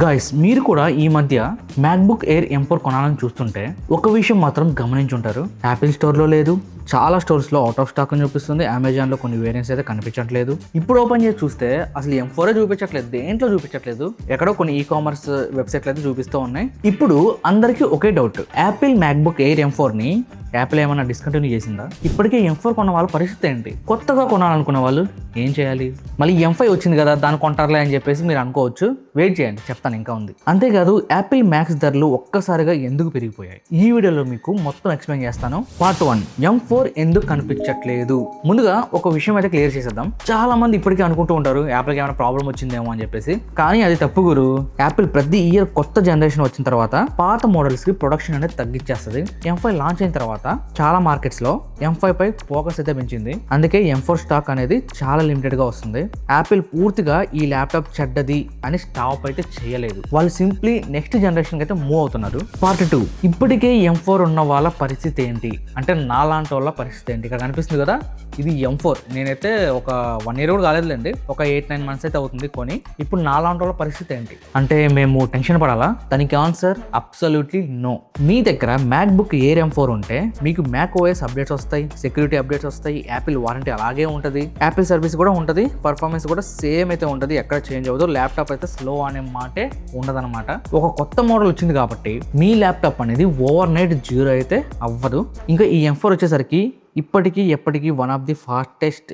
Guys, మీరు కూడా ఈ మధ్య మ్యాక్బుక్ ఎయిర్ M4 కొనాలని చూస్తుంటే ఒక విషయం మాత్రం గమనించుంటారు. యాపిల్ స్టోర్లో లేదు, చాలా స్టోర్స్లో అవుట్ ఆఫ్ స్టాక్ అని చూపిస్తుంది. అమెజాన్లో కొన్ని వేరియంట్స్ అయితే కనిపించట్లేదు. ఇప్పుడు ఓపెన్ చేసి చూస్తే అసలు M4 చూపించట్లేదు, దేంట్లో చూపించట్లేదు. ఎక్కడో కొన్ని ఈ కామర్స్ వెబ్సైట్లు అయితే చూపిస్తూ ఉన్నాయి. ఇప్పుడు అందరికీ ఒకే డౌట్, యాపిల్ మ్యాక్బుక్ ఎయిర్ M4ని యాపిల్ ఏమైనా డిస్కంటిన్యూ చేసిందా? ఇప్పటికే M4 కొన్న వాళ్ళ పరిస్థితి ఏంటి? కొత్తగా కొనాలనుకున్న వాళ్ళు ఏం చేయాలి? మళ్ళీ M5 వచ్చింది కదా, దాన్ని కొంటారులే అని చెప్పేసి మీరు అనుకోవచ్చు. వెయిట్ చేయండి, చెప్తాను, ఇంకా ఉంది. అంతేకాదు యాపిల్ మ్యాక్స్ ధరలు ఒక్కసారిగా ఎందుకు పెరిగిపోయాయి, ఈ వీడియోలో మీకు మొత్తం ఎక్స్ప్లెయిన్ చేస్తాను. పార్ట్ 1, M4 ఎందుకు కనిపించట్లేదు. ముందుగా ఒక విషయం అయితే క్లియర్ చేసేద్దాం. చాలా మంది ఇప్పటికీ అనుకుంటూ ఉంటారు యాపిల్కి ఏమైనా ప్రాబ్లం వచ్చిందేమో అని చెప్పేసి, కానీ అది తప్పు గురు. యాపిల్ ప్రతి ఇయర్ కొత్త జనరేషన్ వచ్చిన తర్వాత పాత మోడల్స్ కి ప్రొడక్షన్ అనేది తగ్గించేస్తుంది. M5 లాంచ్ అయిన తర్వాత చాలా మార్కెట్స్ లో M5 పై ఫోకస్ అయితే పెంచింది. అందుకే M4 స్టాక్ అనేది చాలా లిమిటెడ్ గా వస్తుంది. యాపిల్ పూర్తిగా ఈ ల్యాప్టాప్ చెడ్డది అని స్టాప్ అయితే చేయలేదు. వాళ్ళు సింప్లీ నెక్స్ట్ జనరేషన్ అయితే మూవ్ అవుతున్నారు. పార్ట్ 2, ఇప్పటికే M4 ఉన్న వాళ్ళ పరిస్థితి ఏంటి అంటే నా లాంటి వాళ్ళ పరిస్థితి ఏంటి? ఇక్కడ కనిపిస్తుంది కదా, ఇది M4. నేనైతే ఒక 1 year కూడా కాలేదులేండి, ఒక 8-9 months అయితే అవుతుంది కొని. ఇప్పుడు నా లాంటి వాళ్ళ పరిస్థితి ఏంటి అంటే మేము టెన్షన్ పడాలా? దానికి ఆన్సర్ అబ్సల్యూట్లీ నో. మీ దగ్గర మ్యాక్బుక్ ఎయిర్ M4 ఉంటే మీకు మ్యాక్ ఓఎస్ అప్డేట్స్ వస్తాయి, సెక్యూరిటీ అప్డేట్స్ వస్తాయి, యాపిల్ వారంటీ అలాగే ఉంటుంది, యాపిల్ సర్వీస్ కూడా ఉంటుంది, పర్ఫార్మెన్స్ కూడా సేమ్ అయితే ఉంటుంది, ఎక్కడ చేంజ్ అవ్వదు. ల్యాప్టాప్ అయితే స్లో అనే మాటే ఉండదన్నమాట. ఒక కొత్త మోడల్ వచ్చింది కాబట్టి మీ ల్యాప్టాప్ అనేది ఓవర్ నైట్ 0 అయితే అవ్వదు. ఇంకా ఈ M4 వచ్చేసరికి ఇప్పటికీ ఎప్పటికీ one of the fastest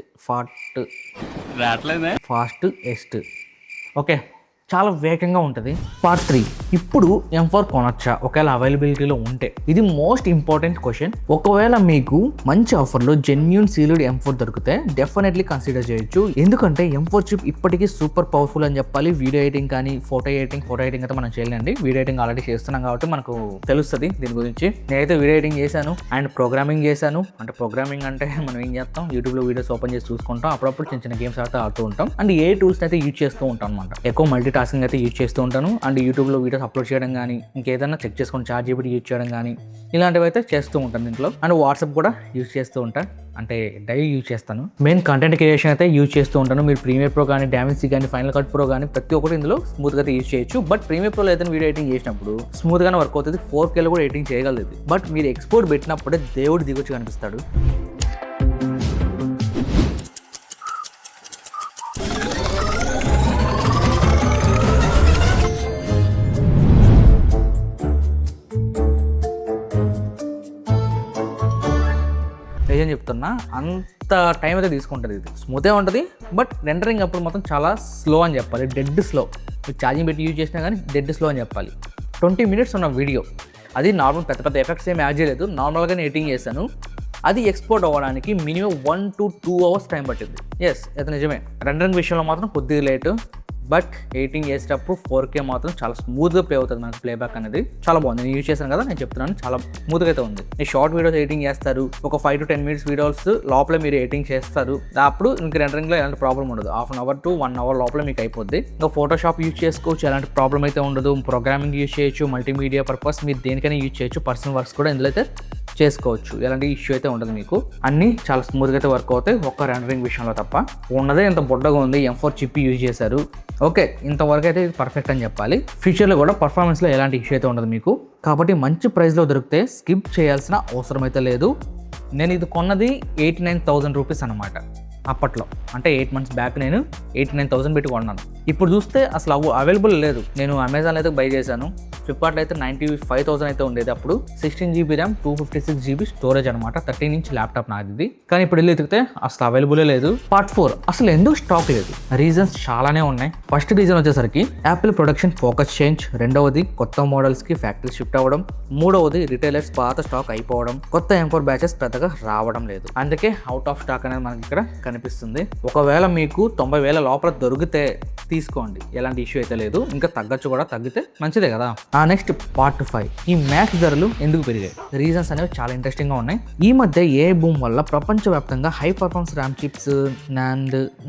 okay, చాలా వేగంగా ఉంటుంది. పార్ట్ 3, ఇప్పుడు M4 కొనొచ్చా ఒకవేళ అవైలబిలిటీలో ఉంటే? ఇది మోస్ట్ ఇంపార్టెంట్ క్వశ్చన్. ఒకవేళ మీకు మంచి ఆఫర్లో జెన్యూన్ సీల్డ్ M4 దొరికితే డెఫినెట్లీ కన్సిడర్ చేయొచ్చు. ఎందుకంటే M4 చిప్ ఇప్పటికీ సూపర్ పవర్ఫుల్ అని చెప్పాలి. వీడియో ఎడిటింగ్ కానీ ఫోటో ఎడిటింగ్ అయితే మనం చేయలేండి. వీడియో ఎడిటింగ్ ఆల్రెడీ చేస్తున్నాం కాబట్టి మనకు తెలుస్తుంది దీని గురించి. నేనైతే వీడియో ఎడిటింగ్ చేశాను అండ్ ప్రోగ్రామింగ్ చేశాను. అంటే ప్రోగ్రామింగ్ అంటే మనం ఏం చేస్తాం, యూట్యూబ్లో వీడియోస్ ఓపెన్ చేసి చూసుకుంటాం, అప్పుడప్పుడు చిన్న చిన్న గేమ్స్ అయితే ఆడుతూ ఉంటాం. అండ్ ఏ టూల్స్ అయితే యూజ్ చేస్తూ ఉంటాం అనమాట. ఎక్కువ మల్టీ టాస్కింగ్ అయితే యూజ్ చేస్తూ ఉంటాను. అండ్ యూట్యూబ్లో వీడియోస్ అప్లోడ్ చేయడం కానీ, ఇంకేదైనా చెక్ చేసుకొని ChatGPT యూజ్ చేయడం కానీ, ఇలాంటివి అయితే చేస్తూ ఉంటాను దీంట్లో. అండ్ వాట్సాప్ కూడా యూజ్ చేస్తూ ఉంటాను, అంటే డైలీ యూజ్ చేస్తాను. మెయిన్ కంటెంట్ క్రియేషన్ అయితే యూజ్ చేస్తూ ఉంటాను. మీరు ప్రీమియర్ ప్రో కానీ, డావిన్సీ కానీ, ఫైనల్ కట్ ప్రో కానీ ప్రతి ఒక్కటి ఇందులో స్మూత్గా అయితే యూజ్ చేయొచ్చు. బట్ ప్రీమియర్ ప్రోలో అయితే వీడియో ఎడిటింగ్ చేసినప్పుడు స్మూత్గానే వర్క్ అవుతుంది, 4Kలో కూడా ఎడిటింగ్ చేయగలదు. బట్ మీరు ఎక్స్పోర్ట్ పెట్టినప్పుడే దేవుడు దిగొచ్చి కనిపిస్తాడు. నిజం చెప్తున్నా, అంత టైం అయితే తీసుకుంటుంది. ఇది స్మూత్గా ఉంటుంది, బట్ రెండరింగ్ అప్పుడు మాత్రం చాలా స్లో అని చెప్పాలి. Dead slow. మీరు ఛార్జింగ్ పెట్టి యూజ్ చేసినా కానీ డెడ్ స్లో అని చెప్పాలి. 20 minutes ఉన్న వీడియో, అది నార్మల్ పెద్ద ఎఫెక్ట్స్ ఏమి యాడ్ చేయలేదు, నార్మల్గానే ఎడిటింగ్ చేశాను. అది ఎక్స్పోర్ట్ అవ్వడానికి మినిమం 1 to 2 hours టైం పట్టింది. ఎస్, అది నిజమే. రెండరింగ్ విషయంలో మాత్రం కొద్దిగా లేటు, బట్ ఎడిటింగ్ చేసేటప్పుడు 4K మాత్రం చాలా స్మూత్గా ప్లే అవుతుంది. మనకు ప్లేబ్యాక్ అనేది చాలా బాగుంది. నేను యూజ్ చేశాను కదా, నేను చెప్తున్నాను, చాలా స్మూత్గా అయితే ఉంది. మీరు షార్ట్ వీడియోస్ ఎడిటింగ్ చేస్తారు, ఒక 5 to 10 minutes వీడియోస్ లోపల మీరు ఎడిటింగ్ చేస్తారు, అప్పుడు ఇంక రెండరింగ్లో ఎలాంటి ప్రాబ్లం ఉండదు. 1/2 hour to 1 hour లోపల మీకు అయిపోద్ది. ఇంకా ఫోటోషాప్ యూజ్ చేసుకోవచ్చు, ఎలాంటి ప్రాబ్లం అయితే ఉండదు. ప్రోగ్రామింగ్ యూజ్ చేయొచ్చు, మల్టీమీడియా పర్పస్ మీరు దేనికైనా యూజ్ చేయొచ్చు, పర్సనల్ వర్క్స్ కూడా ఇందులో అయితే చేసుకోవచ్చు. ఎలాంటి ఇష్యూ అయితే ఉండదు. మీకు అన్నీ చాలా స్మూత్గా అయితే వర్క్ అవుతాయి, ఒక్క రెండరింగ్ విషయంలో తప్ప. ఉన్నదే ఇంత బొడ్డగా ఉంది, M4 చిప్ యూజ్ చేశారు, ఓకే, ఇంతవరకు అయితే పర్ఫెక్ట్ అని చెప్పాలి. ఫ్యూచర్లో కూడా పర్ఫార్మెన్స్లో ఎలాంటి ఇష్యూ అయితే ఉండదు మీకు. కాబట్టి మంచి ప్రైస్లో దొరికితే స్కిప్ చేయాల్సిన అవసరం అయితే లేదు. నేను ఇది కొన్నది 89,000 రూపీస్ అనమాట. అప్పట్లో అంటే 8 months బ్యాక్ నేను 89,000 పెట్టి కొన్నాను. ఇప్పుడు చూస్తే అసలు అవైలబుల్ లేదు. నేను అమెజాన్లో అయితే బై చేశాను, ఫ్లిప్కార్ట్లో అయితే 95,000 అయితే ఉండేది అప్పుడు. 16GB ర్యామ్, 256GB స్టోరేజ్ అనమాట. 13-inch ల్యాప్టాప్ నాది ఇది. కానీ ఇప్పుడు వెళ్ళి ఎతికితే అసలు అవైలబులే లేదు. పార్ట్ 4, అసలు ఎందుకు స్టాక్ లేదు? రీజన్స్ చాలానే ఉన్నాయి. ఫస్ట్ రీజన్ వచ్చేసరికి యాపిల్ ప్రొడక్షన్ ఫోకస్ చేంజ్, రెండవది కొత్త మోడల్స్కి ఫ్యాక్టరీ షిఫ్ట్ అవ్వడం, మూడవది రిటైలర్స్ పాత స్టాక్ అయిపోవడం, కొత్త M4 బ్యాచెస్ పెద్దగా రావడం లేదు. అందుకే అవుట్ ఆఫ్ స్టాక్ అనేది మనకి ఇక్కడ కనిపిస్తుంది. ఒకవేళ మీకు 90,000 లోపల దొరికితే తీసుకోండి, ఎలాంటి ఇష్యూ అయితే లేదు. ఇంకా తగ్గచ్చు కూడా, తగ్గితే మంచిదే కదా. నెక్స్ట్ పార్ట్ 5, ఈ మ్యాక్స్ ధరలు ఎందుకు పెరిగాయి? రీజన్స్ అనేవి చాలా ఇంట్రెస్టింగ్ గా ఉన్నాయి. ఈ మధ్య AI బూమ్ వల్ల ప్రపంచవ్యాప్తంగా high performance RAM chips,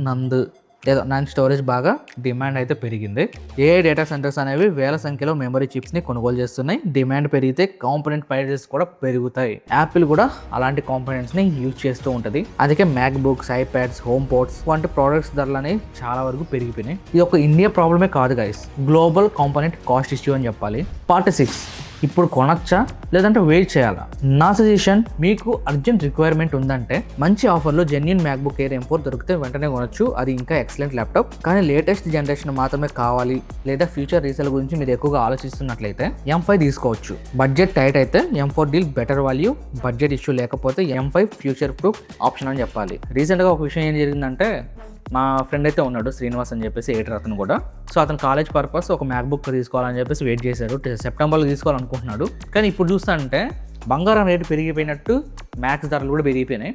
Nand లేదా నాన్ స్టోరేజ్ బాగా డిమాండ్ అయితే పెరిగింది. ఏ డేటా సెంటర్స్ అనేవి వేల సంఖ్యలో మెమరీ చిప్స్ని కొనుగోలు చేస్తున్నాయి. డిమాండ్ పెరిగితే కాంపోనెంట్ ప్రైజెస్ కూడా పెరుగుతాయి. యాపిల్ కూడా అలాంటి కాంపోనెంట్స్ని యూజ్ చేస్తూ ఉంటుంది. అందుకే MacBooks, iPads, HomePods వంటి ప్రోడక్ట్స్ ధరలు అనేవి చాలా వరకు పెరిగిపోయినాయి. ఇది ఒక ఇండియా ప్రాబ్లమే కాదు guys, global component cost issue అని చెప్పాలి. పార్ట్ 6, ఇప్పుడు కొనచ్చా లేదంటే వెయిట్ చేయాలా? నా సజెషన్, మీకు అర్జెంట్ రిక్వైర్మెంట్ ఉందంటే మంచి ఆఫర్లో జెన్యూన్ మ్యాక్బుక్ ఎయిర్ M4 దొరికితే వెంటనే కొనొచ్చు. అది ఇంకా ఎక్సలెంట్ ల్యాప్టాప్. కానీ లేటెస్ట్ జనరేషన్ మాత్రమే కావాలి లేదా ఫ్యూచర్ రీసేల్ గురించి మీరు ఎక్కువగా ఆలోచిస్తున్నట్లయితే M5 తీసుకోవచ్చు. బడ్జెట్ టైట్ అయితే M4 deal better value, budget issue లేకపోతే M5 ఫ్యూచర్ ప్రూఫ్ ఆప్షన్ అని చెప్పాలి. రీసెంట్గా ఒక విషయం ఏం జరిగిందంటే, మా ఫ్రెండ్ అయితే ఉన్నాడు శ్రీనివాస్ అని చెప్పేసి, ఎయిటర్ అతను కూడా. సో అతను కాలేజ్ పర్పస్ ఒక మ్యాక్బుక్ తీసుకోవాలని చెప్పేసి వెయిట్ చేశాడు. సెప్టెంబర్లో తీసుకోవాలనుకుంటున్నాడు. కానీ ఇప్పుడు చూస్తానంటే బంగారం రేటు పెరిగిపోయినట్టు మ్యాక్స్ ధరలు కూడా పెరిగిపోయినాయి.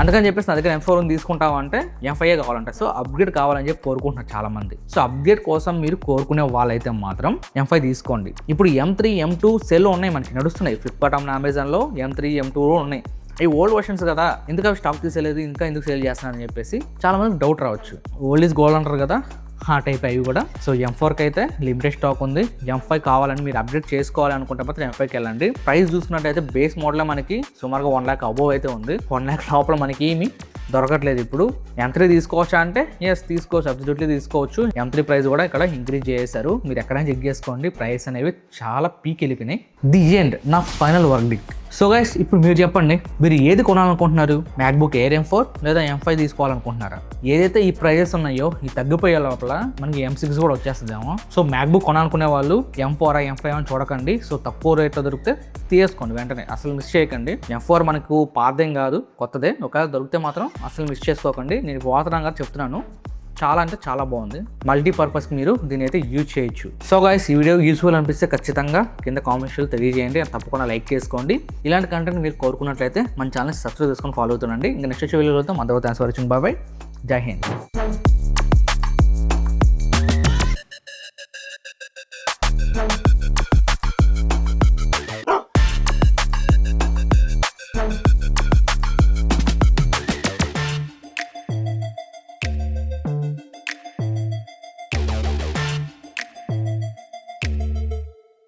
అందుకని చెప్పేసి నా దగ్గర M4 తీసుకుంటావు అంటే M5 కావాలంటే, సో అప్గ్రేడ్ కావాలని చెప్పి కోరుకుంటున్నారు చాలా మంది. సో అప్గ్రేడ్ కోసం మీరు కోరుకునే వాళ్ళైతే మాత్రం M5 తీసుకోండి. ఇప్పుడు M3, M2 సెల్ ఉన్నాయి, మనకి నడుస్తున్నాయి. ఫ్లిప్కార్ట్, అమెజాన్లో M3, M2 ఉన్నాయి. ఈ ఓల్డ్ వర్షన్స్ కదా, ఎందుకు అవి స్టాక్ తీసేలేదు, ఇంకా ఎందుకు సేల్ చేస్తున్నారని చెప్పేసి చాలా మందికి డౌట్ రావచ్చు. ఓల్డ్ ఈజ్ గోల్డ్ అంటారు కదా, ఆ టైప్ అవి కూడా. సో M4కి అయితే లిమిటెడ్ స్టాక్ ఉంది. M5 కావాలని మీరు అప్డేట్ చేసుకోవాలి అనుకుంటే మాత్రం M5కి వెళ్ళండి. ప్రైస్ చూసుకున్నట్టయితే బేస్ మోడల్ మనకి సుమారుగా 1 lakh అబోవ్ అయితే ఉంది. 1 lakh లోపల మనకి ఏమి దొరకట్లేదు. ఇప్పుడు M3 తీసుకోవచ్చా అంటే ఎస్ తీసుకోవచ్చు, అబ్సల్యూట్లీ తీసుకోవచ్చు. M3 ప్రైస్ కూడా ఇక్కడ ఇంక్రీజ్ చేశారు. మీరు ఎక్కడైనా చెక్ చేసుకోండి, ప్రైస్ అనేవి చాలా పీక్ వెళ్ళిపోయినాయి. ది ఎండ్, నా ఫైనల్ వర్డిక్ట్. సో గైస్, ఇప్పుడు మీరు చెప్పండి, మీరు ఏది కొనాలనుకుంటున్నారు? మ్యాక్బుక్ ఎయిర్ M4 లేదా M5 తీసుకోవాలనుకుంటున్నారా? ఏదైతే ఈ ప్రైజెస్ ఉన్నాయో ఈ తగ్గిపోయే లోపల మనకి M6 కూడా వచ్చేస్తుందేమో. సో మ్యాక్బుక్ కొనాలనుకునే వాళ్ళు M4 M5 అని చూడకండి. సో తక్కువ రేట్లో దొరికితే తీసుకోండి వెంటనే, అసలు మిస్ చేయకండి. M4 మనకు పాతదేం కాదు, కొత్తదే. ఒకవేళ దొరికితే మాత్రం అసలు మిస్ చేసుకోకండి. నేను వాతరంగా చెప్తున్నాను, చాలా అంటే చాలా బాగుంది. మల్టీపర్పస్కి మీరు దీన్ని అయితే యూజ్ చేయొచ్చు. సో గైస్, ఈ వీడియో యూస్ఫుల్ అనిపిస్తే ఖచ్చితంగా కింద కామెంట్స్లో తెలియజేయండి. తప్పకుండా లైక్ చేసుకోండి. ఇలాంటి కంటెంట్ మీరు కోరుకున్నట్లయితే మన ఛానల్ సబ్స్క్రైబ్ చేసుకొని ఫాలో అవుతుండండి. ఇంకా నెక్స్ట్ వచ్చే వీడియోలో అంతవరకు థాంక్స్ ఫర్ వాచింగ్. బాయ్. జై హింద్.